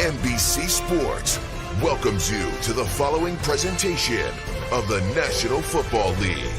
NBC Sports welcomes you to the following presentation of the National Football League.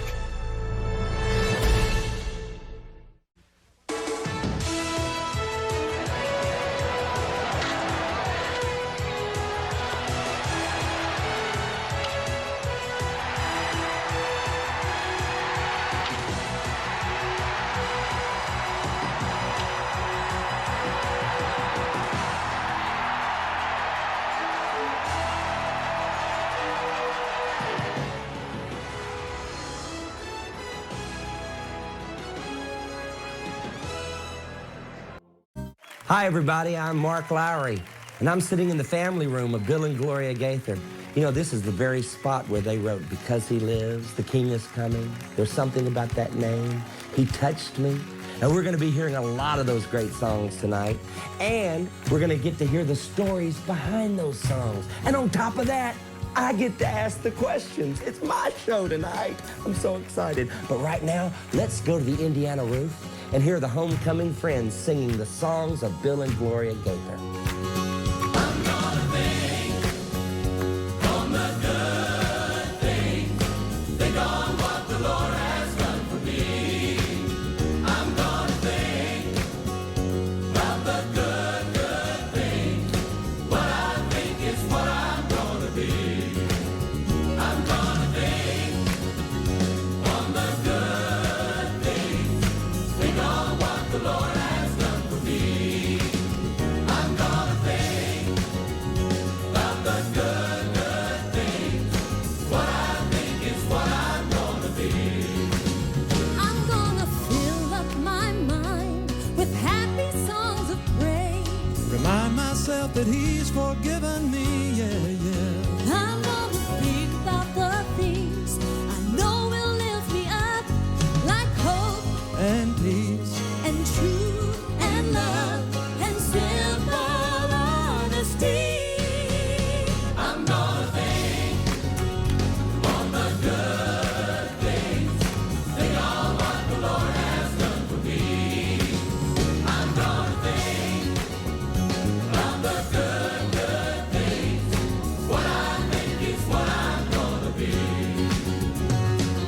Hi, everybody. I'm Mark Lowry, and I'm sitting in the family room of Bill and Gloria Gaither. You know, this is the very spot where they wrote, "Because He Lives, the King is Coming. There's something about that name. He touched me." And we're going to be hearing a lot of those great songs tonight. And we're going to get to hear the stories behind those songs. And on top of that, I get to ask the questions. It's my show tonight. I'm so excited. But right now, let's go to the Indiana roof and hear the homecoming friends singing the songs of Bill and Gloria Gaither. I'm gonna think on the good things, think on what the Lord has done for me. I'm gonna think of the good things. What I think is what I'm gonna be. I'm gonna think on the good things, think on what the Lord has done for me. I'm gonna think of the good things. What I think is what I'm gonna be. I'm gonna fill up my mind with happy songs of praise. Remind myself that He's forgiven me, yeah, yeah. I'm gonna think about the things I know will lift me up, like hope And peace. and truth and love and simple honesty. I'm gonna think on the good things, think on what the Lord has done for me. I'm gonna think of the good things. What I think is what I'm gonna be.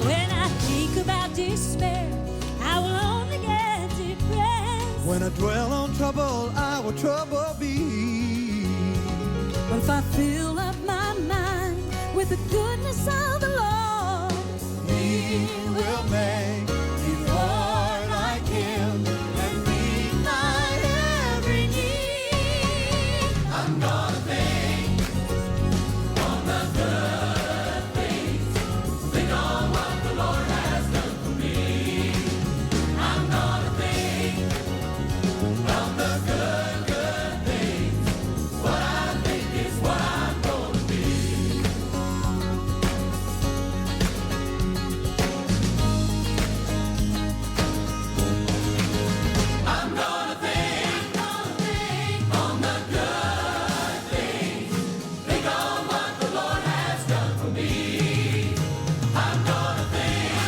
When I think about despair, I will only get depressed. When I dwell on trouble, I will trouble be. But if I fill up my mind with the goodness of the Lord, He will make me more like Him and meet my every need. I'm gonna think on the good things, think on what the Lord has done for me. I'm gonna think of the good things. What I think is what I'm gonna be. I'm gonna think on the good things. Think on what the Lord has done for me. I'm gonna think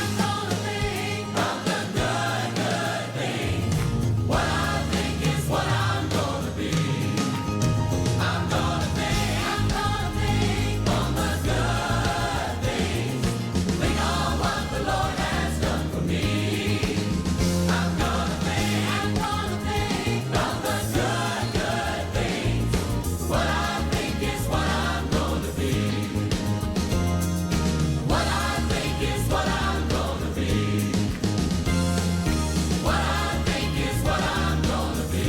of the good things. What I think is what I'm gonna be. I'm gonna think on the good things. Think on what the Lord has done for me. I'm gonna think of the good things. What I think is what I'm gonna be. What I think is what I'm gonna be. What I think is what I'm gonna be.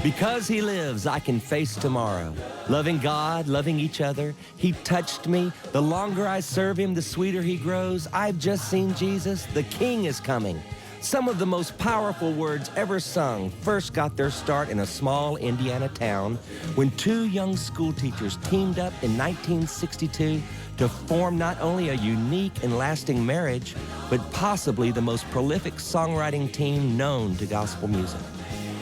Because He lives, I can face tomorrow. Loving God, loving each other, He touched me. The longer I serve Him, the sweeter He grows. I've just seen Jesus. The King is coming. Some of the most powerful words ever sung first got their start in a small Indiana town when two young school teachers teamed up in 1962 to form not only a unique and lasting marriage, but possibly the most prolific songwriting team known to gospel music.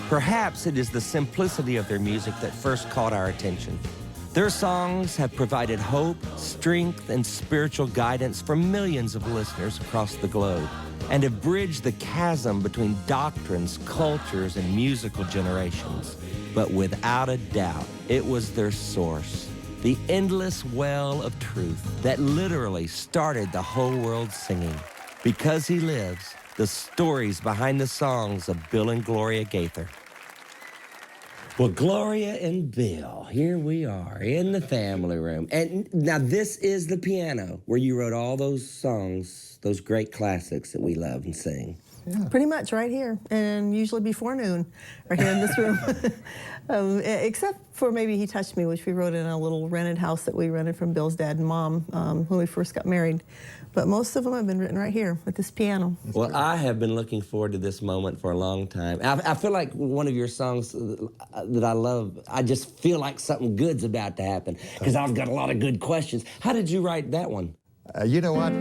Perhaps it is the simplicity of their music that first caught our attention. Their songs have provided hope, strength, and spiritual guidance for millions of listeners across the globe and have bridged the chasm between doctrines, cultures, and musical generations. But without a doubt, it was their source, the endless well of truth that literally started the whole world singing. Because He lives, the stories behind the songs of Bill and Gloria Gaither. Well, Gloria and Bill, here we are in the family room. And now this is the piano where you wrote all those songs, those great classics that we love and sing. Yeah. Pretty much right here, and usually before noon, right here in this room. Except for maybe He Touched Me, which we wrote in a little rented house that we rented from Bill's dad and mom when we first got married. But most of them have been written right here with this piano. Well, I have been looking forward to this moment for a long time. I feel like one of your songs that I love, I just feel like something good's about to happen because I've got a lot of good questions. How did you write that one? You know what?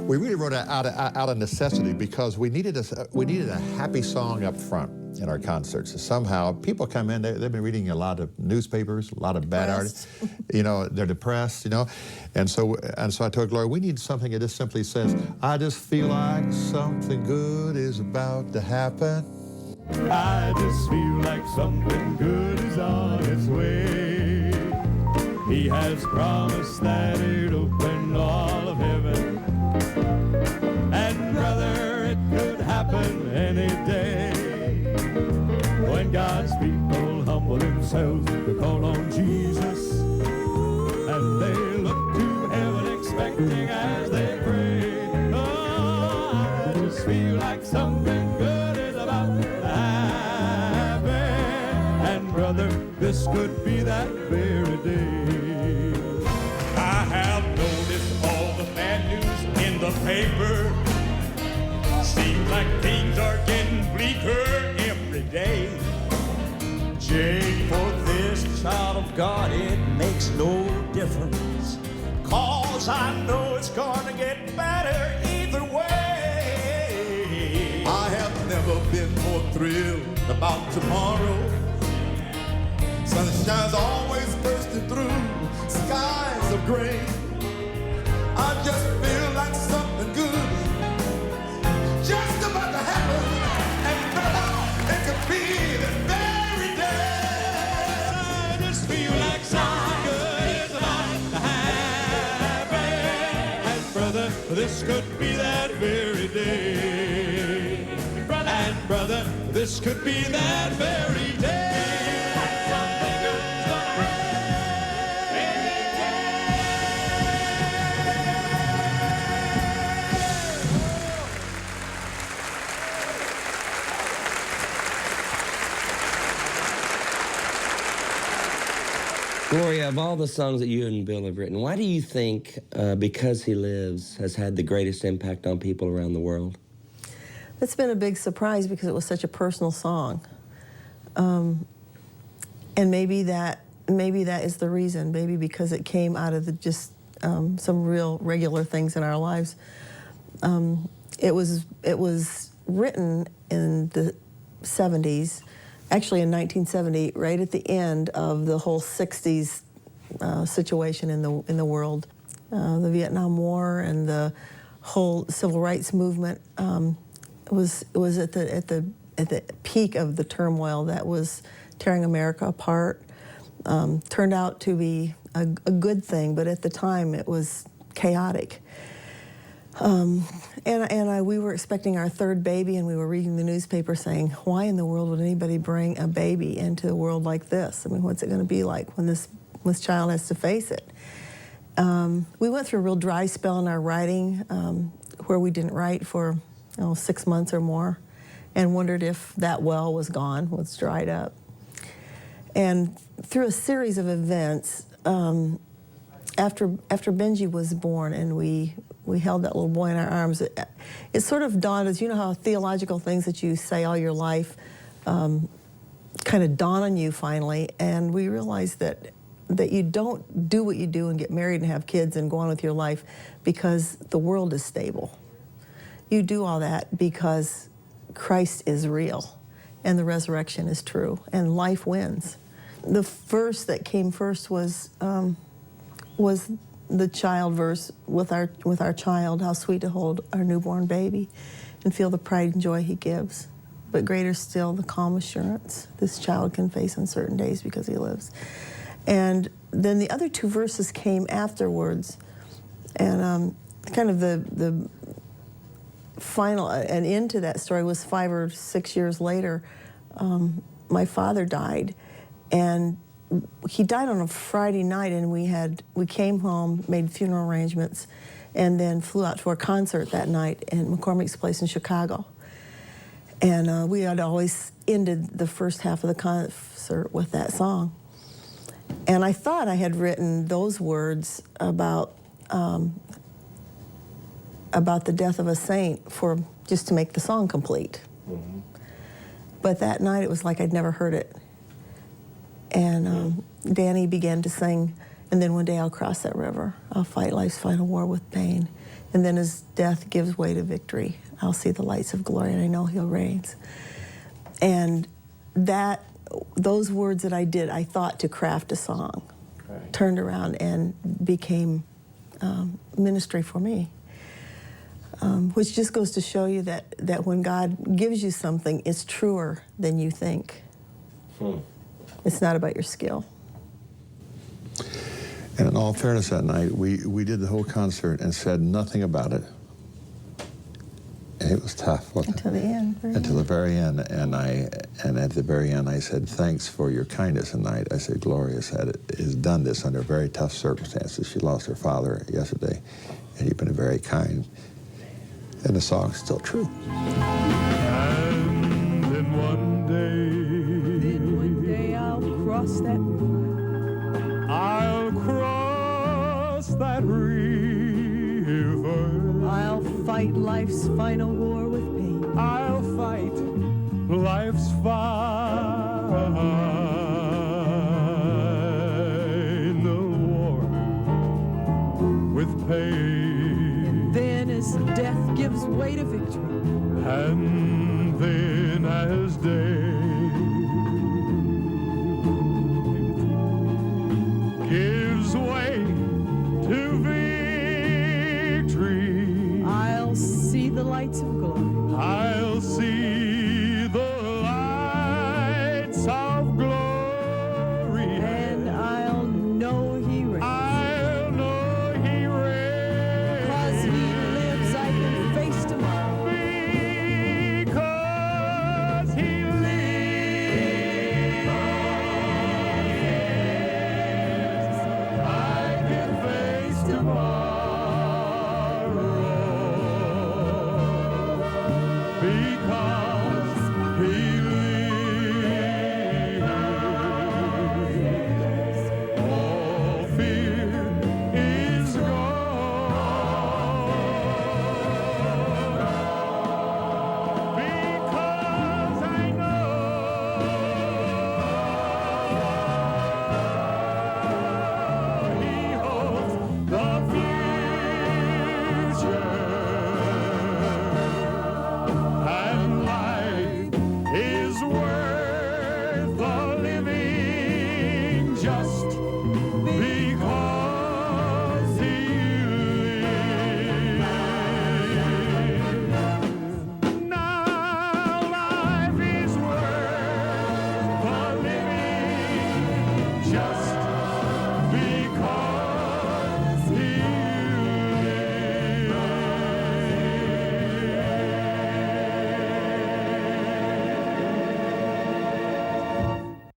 We really wrote it out of necessity because we needed a happy song up front in our concerts. Somehow, people come in, they've been reading a lot of newspapers, a lot of bad artists. You know, they're depressed, you know. And so I told Gloria, we need something that just simply says, I just feel like something good is about to happen. I just feel like something good is on its way. He has promised that he'll open all of heaven. And brother, it could happen any day. When God's people humble themselves to call on Jesus, and they look to heaven expecting as they pray. Oh, I just feel like something good is about to happen. And brother, this could be that very day. I have noticed all the bad news in the paper. Seems like things are getting bleaker every day. Jake, for this child of God, it makes no difference. 'Cause I know it's gonna get better either way. I have never been more thrilled about tomorrow. Sunshine's always bursting through skies of gray. I just feel like something good just about to happen, and it could be the very day. I just feel like something good is about to happen. And brother, this could be that very day. And brother, this could be that very day. Something good's gonna happen. Gloria, of all the songs that you and Bill have written, why do you think Because He Lives has had the greatest impact on people around the world? It's been a big surprise because it was such a personal song. And maybe that is the reason, maybe because it came out of some real regular things in our lives. It was written in the 70s, actually in 1970, right at the end of the whole 60s situation in the world. The Vietnam War and the whole civil rights movement was at the peak of the turmoil that was tearing America apart. Turned out to be a good thing, but at the time it was chaotic. We were expecting our third baby, and we were reading the newspaper saying, why in the world would anybody bring a baby into the world like this? I mean, what's it going to be like when this child has to face it? We went through a real dry spell in our writing where we didn't write for 6 months or more, and wondered if that well was gone, was dried up. And through a series of events, after Benji was born and we held that little boy in our arms, it sort of dawned as, you know how theological things that you say all your life kind of dawn on you finally, and we realized that you don't do what you do and get married and have kids and go on with your life because the world is stable. You do all that because Christ is real and the resurrection is true and life wins. the verse that came first was the child verse with our child. How sweet to hold our newborn baby, and feel the pride and joy he gives. But greater still, the calm assurance this child can face uncertain days because he lives. And then the other two verses came afterwards, and kind of the final and end to that story was 5 or 6 years later. My father died, and he died on a Friday night, and we came home, made funeral arrangements, and then flew out to a concert that night at McCormick's Place in Chicago. And we had always ended the first half of the concert with that song. And I thought I had written those words about the death of a saint for just to make the song complete. Mm-hmm. But that night it was like I'd never heard it. And Danny began to sing, and then one day I'll cross that river. I'll fight life's final war with pain. And then as death gives way to victory, I'll see the lights of glory, and I know he'll reigns. And those words that I did, I thought to craft a song, right, turned around and became ministry for me. Which just goes to show you that when God gives you something, it's truer than you think. It's not about your skill. And in all fairness, that night, we did the whole concert and said nothing about it. And it was tough, wasn't it? Until the end. Until the very end. And at the very end, I said, thanks for your kindness tonight. I said, Gloria has done this under very tough circumstances. She lost her father yesterday, and you've been very kind. And the song's still true. And then one day I'll cross that river. I'll cross that river. I'll fight life's final war with pain. I'll